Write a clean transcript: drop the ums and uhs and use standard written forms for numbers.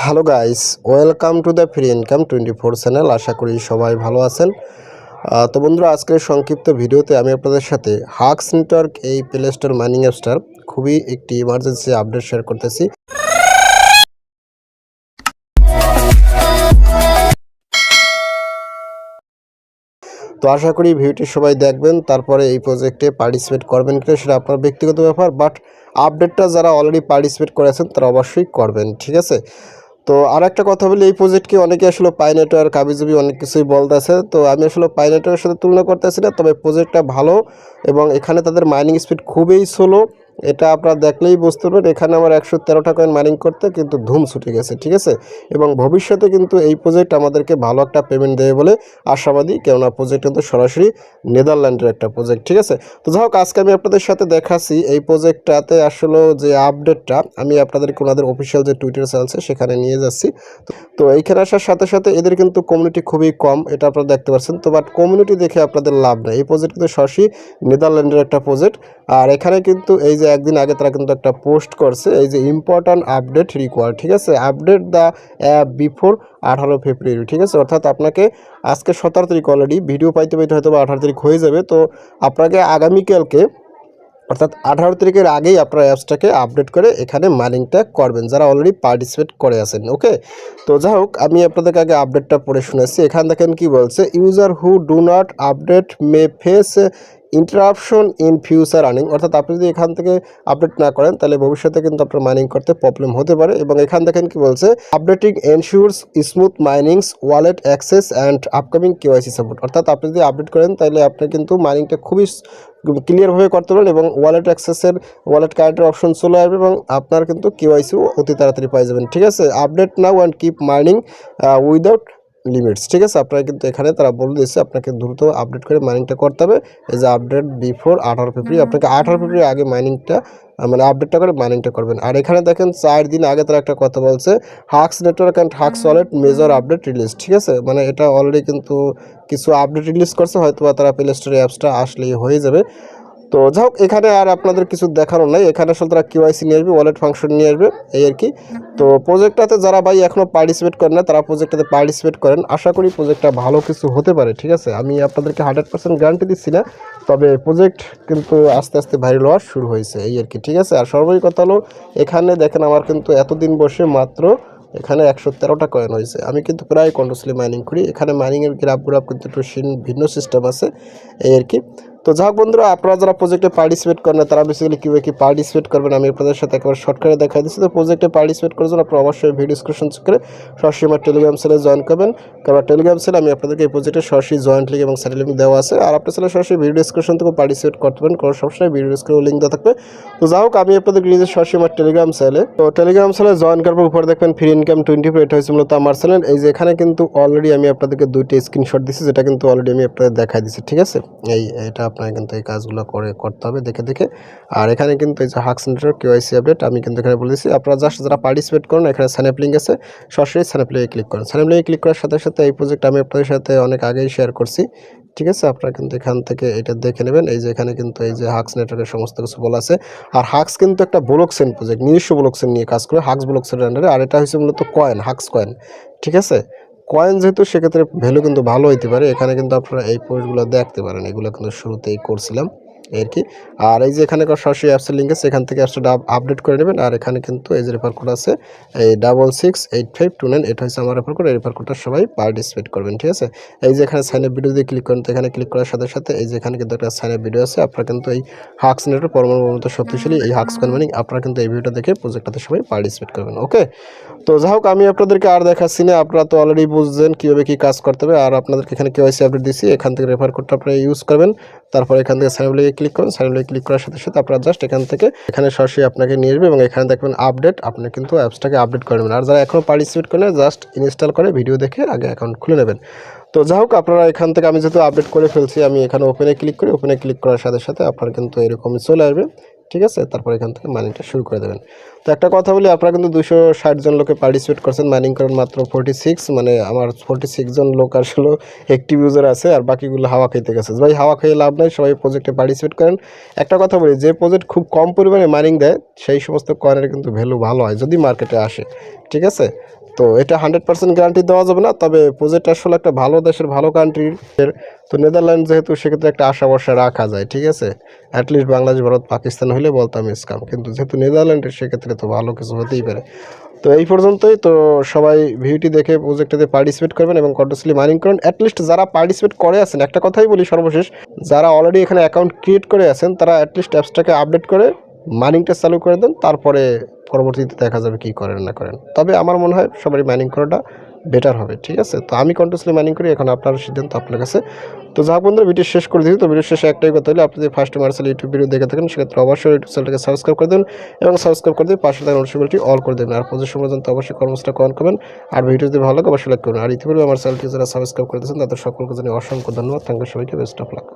Hello guys, welcome to the free income 24 channel. আশা করি সবাই ভালো আছেন। তো বন্ধুরা, আজকের সংক্ষিপ্ত ভিডিওতে আমি আপনাদের সাথে হাক্স নেটওয়ার্ক এই প্লে স্টোর মাইনিং অ্যাপসটার খুবই একটি ইমার্জেন্সি আপডেট শেয়ার করতেছি। তো আশা করি ভিডিওটি সবাই দেখবেন, তারপরে এই প্রজেক্টে পার্টিসিপেট করবেন কিনা সেটা আপনার ব্যক্তিগত ব্যাপার, বাট আপডেটটা যারা অলরেডি পার্টিসিপেট করেছেন তারা অবশ্যই করবেন, ঠিক আছে। তো আর একটা কথা বলি, এই প্রজেক্টকে অনেকে আসলে পাই নেটওয়ার্ক আবিজুবি অনেক কিছুই বলতেছে। তো আমি আসলে পাই নেটওয়ার্কের সাথে তুলনা করতেছি না, তবে প্রজেক্টটা ভালো এবং এখানে তাদের মাইনিং স্পিড খুবই স্লো। এটা আপনারা দেখলেই বুঝতে পারবেন। এখানে আমার 113টা কয়েন মাইনিং করতে কিন্তু ধুম ছুটে গেছে, ঠিক আছে। এবং ভবিষ্যতে কিন্তু এই প্রজেক্ট আমাদেরকে ভালো একটা পেমেন্ট দেবে বলে আশাবাদী, কেননা প্রজেক্ট কিন্তু সরাসরি নেদারল্যান্ডের একটা প্রজেক্ট, ঠিক আছে। তো যাই হোক, আজকে আমি আপনাদের সাথে দেখাচ্ছি এই প্রজেক্টটাতে আসলে যে আপডেটটা আমি আপনাদেরকে ওনাদের অফিসিয়াল যে টুইটার চ্যানেল আছে সেখানে নিয়ে যাচ্ছি। তো এইখানে আসার সাথে সাথে এদের কিন্তু কমিউনিটি খুবই কম, এটা আপনারা দেখতে পাচ্ছেন। তো বাট কমিউনিটি দেখে আপনাদের লাভ নেই, এই প্রজেক্ট কিন্তু সরাসরি নেদারল্যান্ডের একটা প্রজেক্ট। আর এখানে কিন্তু এই যে একদিন আগে তারা কিন্তু একটা পোস্ট করছে, এই যে ইম্পর্ট্যান্ট আপডেট রিকোয়ার্ড, ঠিক আছে, আপডেট দ্য অ্যাপ বিফোর 18 ফেব্রুয়ারি, ঠিক আছে। অর্থাৎ আপনাকে আজকে 17 তারিখ, অলরেডি ভিডিও পাইতে পাইতে হয়তো 18 তারিখ হয়ে যাবে। তো আপনাকে আগামীকালকে অর্থাৎ 18 তারিখের আগেই আপনার অ্যাপসটাকে আপডেট করে এখানে মাইনিংটা করবেন, যারা অলরেডি পার্টিসিপেট করে আছেন, ওকে। তো যাই হোক, আমি আপনাদেরকে আগে আপডেটটা পড়ে শুনেছি। এখানে দেখেন কি বলছে, user who do not update May face interruption in future earning. অর্থাৎ আপনি যদি এখান থেকে আপডেট না করেন তাহলে ভবিষ্যতে কিন্তু আপনার মাইনিং করতে প্রবলেম হতে পারে। এবং এখানে দেখেন কি বলছে, updating ensures smooth minings wallet access and upcoming KYC support. অর্থাৎ আপনি যদি আপডেট করেন তাহলে আপনি কিন্তু মাইনিংটা খুবই ক্লিয়ারভাবে করতে পারেন এবং ওয়ালেট অ্যাক্সেসের ওয়ালেট কার্ডের অপশন চলে আসবে এবং আপনার কিন্তু কেওয়াইসিও অতি তাড়াতাড়ি পাই যাবেন, ঠিক আছে। Update now and keep mining without limits, ঠিক আছে। আপনারা কিন্তু এখানে তারা বলে দিচ্ছে আপনাকে দ্রুত আপডেট করে মাইনিংটা করতে হবে। এই যে আপডেট বিফোর 18 ফেব্রুয়ারি, আপনাকে 18 ফেব্রুয়ারি আগে মাইনিংটা মানে আপডেটটা করে মাইনিংটা করবেন। আর এখানে দেখেন 4 দিন আগে তারা একটা কথা বলছে, Hux network and Hux wallet major update release, ঠিক আছে। মানে এটা অলরেডি কিন্তু কিছু আপডেট রিলিজ করছে, হয়তো বা তারা প্লে স্টোরে অ্যাপসটা আসলেই হয়ে যাবে। তো যাই হোক, এখানে আর আপনাদের কিছু দেখানো নাই। এখানে আসলে তারা কেওয়াইসি নিয়ে আসবে, ওয়ালেট ফাংশন নিয়ে আসবে, এই আর কি। তো প্রজেক্টটাতে যারা ভাই এখনও পার্টিসিপেট করেন না তারা প্রজেক্টটাতে পার্টিসিপেট করেন। আশা করি প্রজেক্টটা ভালো কিছু হতে পারে, ঠিক আছে। আমি আপনাদেরকে 100% গ্যারান্টি দিচ্ছি না, তবে প্রজেক্ট কিন্তু আস্তে আস্তে ভাইরাল হওয়া শুরু হয়েছে, এই আর কি, ঠিক আছে। আর সর্বোপরি কথা হলো, এখানে দেখেন আমার কিন্তু এতদিন বসে মাত্র এখানে 113টা কয়েন হয়েছে। আমি কিন্তু প্রায় কন্টিনিউসলি মাইনিং করি। এখানে মাইনিংয়ের গ্রাফ কিন্তু একটু ভিন্ন সিস্টেম আছে, এই আর কি। তো যাক বন্ধুরা, আপনারা যারা প্রজেক্টে পার্টিসিপেট করেন না তারা বেসিক্যালি কীভাবে কি পার্টিসিপেট করবেন আমি আপনাদের সাথে একবার শর্টকাটে দেখাই দিচ্ছি। তো প্রজেক্টে পার্টিসিপেট করার জন্য আপনারা অবশ্যই ভিডিও ডিসক্রিপশন করে সরাসরি আমার টেলিগ্রাম সেলে জয়েন করবেন, কারণ টেলিগ্রাম সেলে আমি আপনাদেরকে এই প্রজেক্টে সরাসরি জয়েন্ট লিঙ্ক এবং স্যাটেল লিঙ্ক দেওয়া আছে। আর আপনার সেলে সরাসরি ভিডিও ডিসক্রিপশন থেকে পার্টিসিপেট করতে পারেন, কোনো সমস্যা নেই, ভিডিও ডিসক্রিপশন লিঙ্ক দেওয়া থাকবে। তো যাই হোক, আমি আপনাদের নিজের সরাসরি আমার টেলিগ্রাম সেলে, তো টেলিগ্রাম সেলে জয়েন করবো, উপরে দেখবেন ফ্রি ইনকাম 24, এটা হচ্ছে মূলত আমার চ্যানেল। এই যে এখানে কিন্তু অলরেডি আমি আপনাদেরকে 2টা স্ক্রিনশট দিচ্ছি, যেটা কিন্তু অলরেডি আমি আপনাদের দেখাই দিচ্ছি, ঠিক আছে। এটা আপনার কিন্তু এই কাজগুলো করতে হবে দেখে দেখে। আর এখানে কিন্তু এই যে হাক্স নেটওয়ার্ক কেওয়াইসি আপডেট আমি কিন্তু এখানে বলে দিচ্ছি। আপনারা জাস্ট যারা পার্টিসিপেট করেন, এখানে স্যানেপ লিঙ্ক আছে, সরাসরি স্যানেপ লিঙ্কে ক্লিক করেন। স্যানেপ লিঙ্কে ক্লিক করার সাথে সাথে এই প্রজেক্ট আমি আপনাদের সাথে অনেক আগেই শেয়ার করছি, ঠিক আছে। আপনারা কিন্তু এখান থেকে এটা দেখে নেবেন। এই যে এখানে কিন্তু এই যে হাক্স নেটওয়ার্কের সমস্ত কিছু বলা আছে। আর হাক্স কিন্তু একটা ব্লক চেইন প্রজেক্ট, নিজস্ব ব্লক চেইন নিয়ে কাজ করে, হাক্স ব্লক চেইনের আন্ডারে। আর এটা হচ্ছে মূলত কয়েন, হাক্স কয়েন, ঠিক আছে। কয়েন যেহেতু, সেক্ষেত্রে ভ্যালু কিন্তু ভালো হইতে পারে। এখানে কিন্তু আপনারা এই পোস্টগুলো দেখতে পারেন, এগুলো কিন্তু শুরুতেই করছিলাম, আর কি। আর এই যে এখানে সরাসরি অ্যাপসের লিঙ্ক আছে, এখান থেকে অ্যাপসটা আপডেট করে নেবেন। আর এখানে কিন্তু এই যে রেফার কোড আছে, এই 668529, এটা হচ্ছে আমার রেফার কোড। এই রেফার কোডটা সবাই পার্টিসিপেট করবেন, ঠিক আছে। এই যে এখানে সাইন আপ ভিডিও দিয়ে ক্লিক করেন, তো এখানে ক্লিক করার সাথে সাথে এই যে এখানে কিন্তু একটা সাইন আপ ভিডিও আছে। আপনারা কিন্তু এই হাক্স নেটের পরমাণু শক্তিশালী এই হাক্স কয়েন মাইনিং, আপনারা কিন্তু এই ভিডিওটা দেখে প্রজেক্টটাতে সবাই পার্টিসিপেট করবেন, ওকে। তো যাই হোক, আমি আপনাদেরকে আর দেখাচ্ছি না, আপনারা তো অলরেডি বুঝছেন কীভাবে কী কাজ করতে হবে। আর আপনাদেরকে এখানে কেওয়াইসি আপডেট দিচ্ছি, এখান থেকে রেফার কোডটা আপনারা ইউজ করবেন। তারপর এখান থেকে সাইন আপ লিঙ্কে ক্লিক করুন, সাইন আপ লিঙ্কে ক্লিক করার সাথে সাথে আপনারা জাস্ট এখান থেকে এখানে সরাসরি আপনাকে নিয়ে আসবে এবং এখানে দেখবেন আপডেট, আপনি কিন্তু অ্যাপসটাকে আপডেট করে নেবেন। আর যারা এখনও পার্টিসিপেট করেন, জাস্ট ইনস্টল করে ভিডিও দেখে আগে অ্যাকাউন্ট খুলে নেবেন। তো যাই হোক, আপনারা এখান থেকে, আমি যেহেতু আপডেট করে ফেলছি, আমি এখানে ওপেনে ক্লিক করি। ওপেনে ক্লিক করার সাথে সাথে আপনার কিন্তু এরকমই চলে আসবে, ঠিক আছে। তারপর এখান থেকে মাইনিংটা শুরু করে দেবেন। তো একটা কথা বলি, আপনারা কিন্তু 260 জন লোকে পার্টিসিপেট করছেন, মাইনিং করেন মাত্র 46, মানে আমার 46 জন লোক আসলে অ্যাক্টিভ ইউজার আছে, আর বাকিগুলো হাওয়া খাইতে গেছে। ভাই হাওয়া খেয়ে লাভ নাই, সবাই প্রজেক্টে পার্টিসিপেট করেন। একটা কথা বলি, যে প্রজেক্ট খুব কম পরিমাণে মাইনিং দেয় সেই সমস্ত কয়েনের কিন্তু ভ্যালু ভালো হয় যদি মার্কেটে আসে, ঠিক আছে। তো এটা 100% গ্যারান্টি দেওয়া যাবে না, তবে প্রজেক্ট আসলে একটা ভালো দেশের ভালো কান্ট্রির। তো নেদারল্যান্ড যেহেতু সেক্ষেত্রে একটা আশা ভরসা রাখা যায়, ঠিক আছে। অ্যাটলিস্ট বাংলাদেশ ভারত পাকিস্তান হলে বলতাম স্কাম, কিন্তু যেহেতু নেদারল্যান্ডের সেক্ষেত্রে তো ভালো কিছু হতেই পারে। তো এই পর্যন্তই। তো সবাই ভিডিওটি দেখে প্রজেক্টটাতে পার্টিসিপেট করবেন এবং কন্টিনিউয়াসলি মাইনিং করুন। অ্যাটলিস্ট যারা পার্টিসিপেট করে আছেন, একটা কথাই বলি সর্বশেষ, যারা অলরেডি এখানে অ্যাকাউন্ট ক্রিয়েট করে আছেন তারা অ্যাটলিস্ট অ্যাপসটাকে আপডেট করে মাইনিংটা চালু করে দেন, তারপরে পরবর্তীতে দেখা যাবে কী করেন না করেন। তবে আমার মনে হয় সবারই মাইনিং করাটা বেটার হবে, ঠিক আছে। তো আমি কন্টিনিউয়াসলি মাইনিং করি, এখন আপনার সিদ্ধান্ত আপনার কাছে। তো যা বন্ধুরা ভিডিও শেষ করে দিই। তো ভিডিও শেষে একটাই কথা হলে, আপনি যদি ফার্স্ট মার্শাল ইউটিউব ভিডিও দেখে থাকেন সেক্ষেত্রে অবশ্যই ইউটিউব চ্যানেলটাকে সাবস্ক্রাইব করে দেন এবং সাবস্ক্রাইব করে দিয়ে পাশে থাকা নোটিফিকেশনটি অল করে দেবেন। আর প্রজেক্ট পর্যন্ত অবশ্যই কর্মসূচিটা কমেন্ট করবেন। আর ভিডিও যদি ভালো লাগে অবশ্যই লাইক করবেন। আর ইতিপূর্বে আমার চ্যানেলটি যারা সাবস্ক্রাইব করে দিয়েছেন তাদের সকলকে জানিয়ে অসংখ্য ধন্যবাদ। থ্যাংক ইউ সবাইকে, বেস্ট অফ লাক।